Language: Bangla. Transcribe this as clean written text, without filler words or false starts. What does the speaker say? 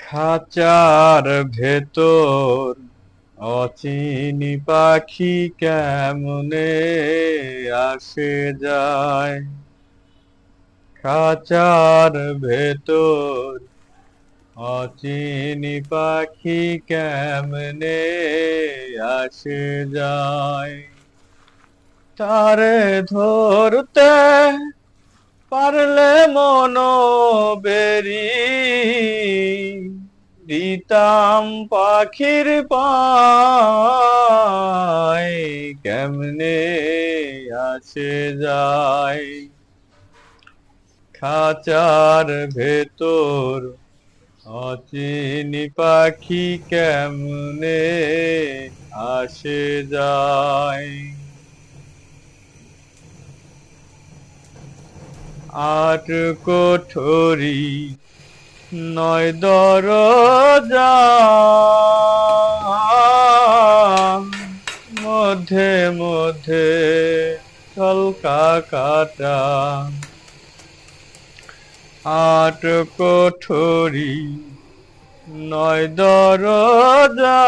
খাঁচার ভেতর অচিনি পাখি কেমনে আসে যায়। খাঁচার ভেতর অচিনি পাখি কেমনে আসে যায়। তারে ধরতে পারলে মনো বেরি দিতাম পাখির পায় কেমনে আসে যায়। খাঁচার ভেতর অচিনি পাখি কেমনে আসে যায়। আট কোঠরি নয় দরজা, মধ্যে মধ্যে ছলকা কাটা। আট কোঠরি নয় দরজা।